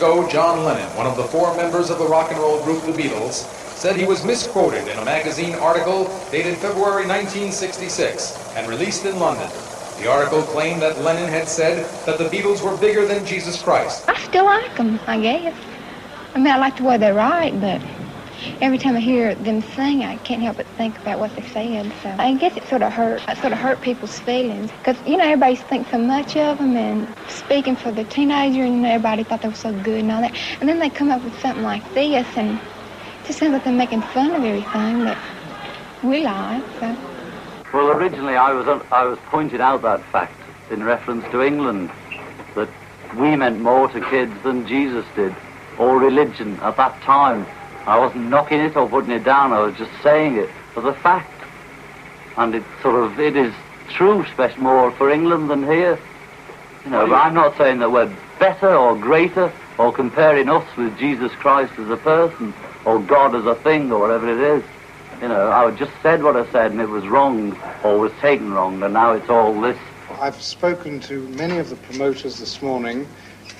John Lennon, one of the four members of the rock and roll group The Beatles, said he was misquoted in a magazine article dated February 1966 and released in London. The article claimed that Lennon had said that the Beatles were bigger than Jesus Christ. I still like them, I guess. I mean, I like the way they write, but every time I hear them sing, I can't help but think about what they said. So I guess it sort of hurt people's feelings. Because, you know, everybody thinks so much of them, and speaking for the teenager, and everybody thought they were so good and all that. And then they come up with something like this, and it just sounds like they're making fun of everything that we like, so. Well, originally I was pointed out that fact in reference to England, that we meant more to kids than Jesus did, or religion at that time. I wasn't knocking it or putting it down, I was just saying it as a fact. And it is true, especially more for England than here. You know, but I'm not saying that we're better or greater or comparing us with Jesus Christ as a person or God as a thing or whatever it is. You know, I just said what I said and it was wrong or was taken wrong, and now it's all this. I've spoken to many of the promoters this morning,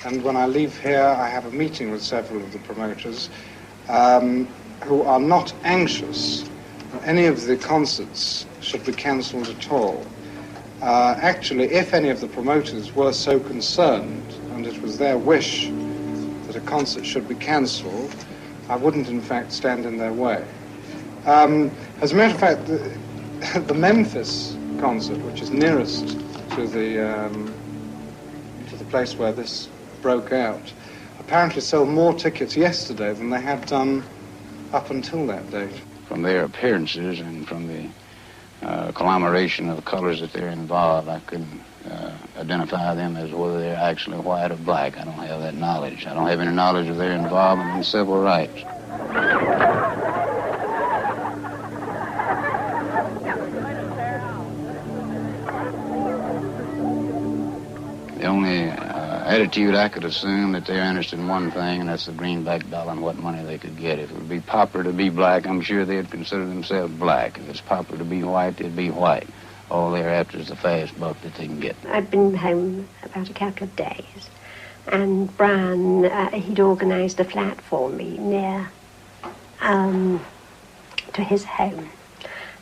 and when I leave here I have a meeting with several of the promoters who are not anxious that any of the concerts should be cancelled at all. Actually, if any of the promoters were so concerned and it was their wish that a concert should be cancelled, I wouldn't in fact stand in their way. As a matter of fact, the Memphis concert, which is nearest to the place where this broke out, apparently sold more tickets yesterday than they had done up until that date. From their appearances and from the conglomeration of colors that they're involved, I couldn't identify them as whether they're actually white or black. I don't have that knowledge. I don't have any knowledge of their involvement in civil rights. The only attitude I could assume that they're interested in one thing, and that's the greenback dollar and what money they could get. If it would be popular to be black, I'm sure they'd consider themselves black. If it's popular to be white, they'd be white. All they're after is the fast buck that they can get. I'd been home about a couple of days, and Brian, he'd organised a flat for me near to his home.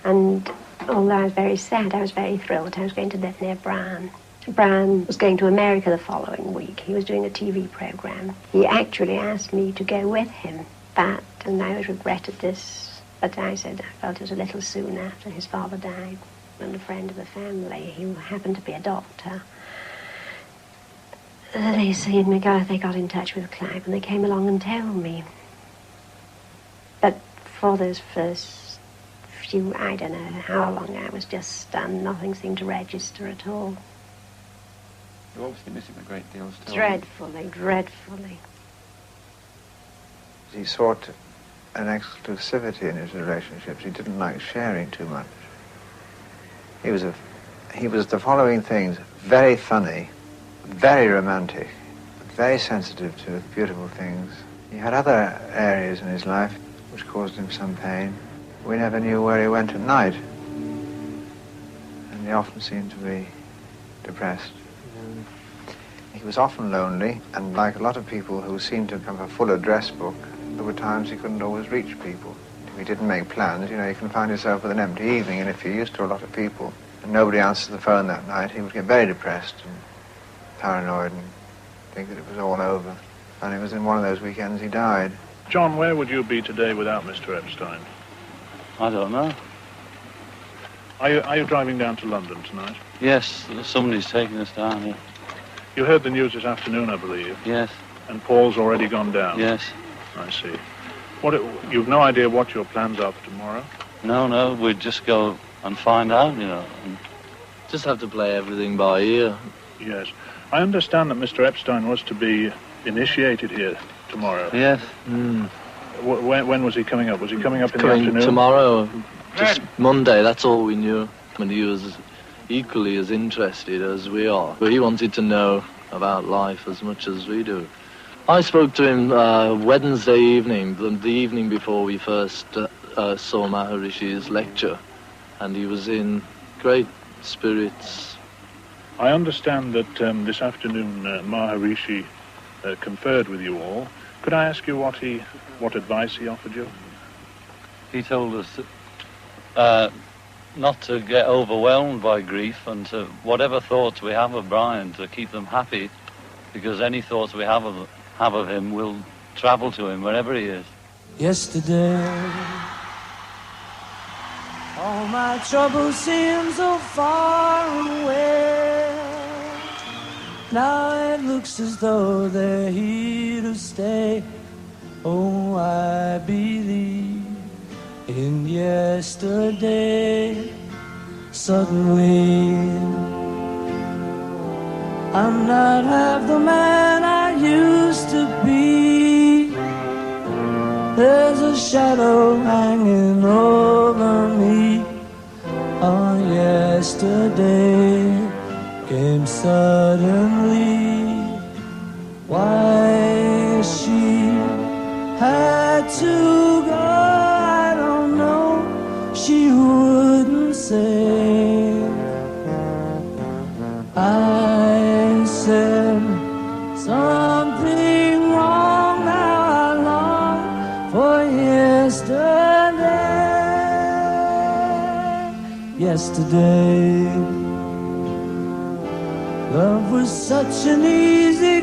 And although I was very sad, I was very thrilled. I was going to live near Brian. Brian was going to America the following week. He was doing a TV program. He actually asked me to go with him, and I regretted this, but I said I felt it was a little soon after his father died. And a friend of the family, who happened to be a doctor, they got in touch with Clive, and they came along and told me. But for those first few, I don't know how long, I was just stunned. Nothing seemed to register at all. You're obviously missing a great deal still. Dreadfully. He sought an exclusivity in his relationships. He didn't like sharing too much. He was the following things: very funny, very romantic, very sensitive to beautiful things. He had other areas in his life which caused him some pain. We never knew where he went at night, and he often seemed to be depressed. He was often lonely, and like a lot of people who seemed to have a full address book, there were times he couldn't always reach people. If he didn't make plans, you can find yourself with an empty evening, and if you're used to a lot of people and nobody answers the phone that night, he would get very depressed and paranoid and think that it was all over. And it was in one of those weekends he died. John, where would you be today without Mr. Epstein? I don't know. Are you driving down to London tonight? Yes, somebody's taking us down here. You heard the news this afternoon, I believe. Yes. And Paul's already gone down? Yes. I see. You've no idea what your plans are for tomorrow? No, we'd just go and find out, and just have to play everything by ear. Yes. I understand that Mr. Epstein was to be initiated here tomorrow. Yes. When was he coming up? Was he coming up in the afternoon? Tomorrow, just Monday, that's all we knew. And he was equally as interested as we are. But he wanted to know about life as much as we do. I spoke to him Wednesday evening, the evening before we first saw Maharishi's lecture, and he was in great spirits. I understand that this afternoon Maharishi conferred with you all. Could I ask you what advice he offered you? He told us not to get overwhelmed by grief, and to whatever thoughts we have of Brian, to keep them happy, because any thoughts we have of him will travel to him wherever he is. Yesterday, all my troubles seem so far away. Now it looks as though they're here to stay. Oh, I believe in yesterday. Suddenly, I'm not half the man I used to be. There's a shadow hanging over me. Oh, yesterday came suddenly. Why she had to go, I don't know. She wouldn't say. I said something wrong. Now I long for yesterday. Yesterday, love was such an easy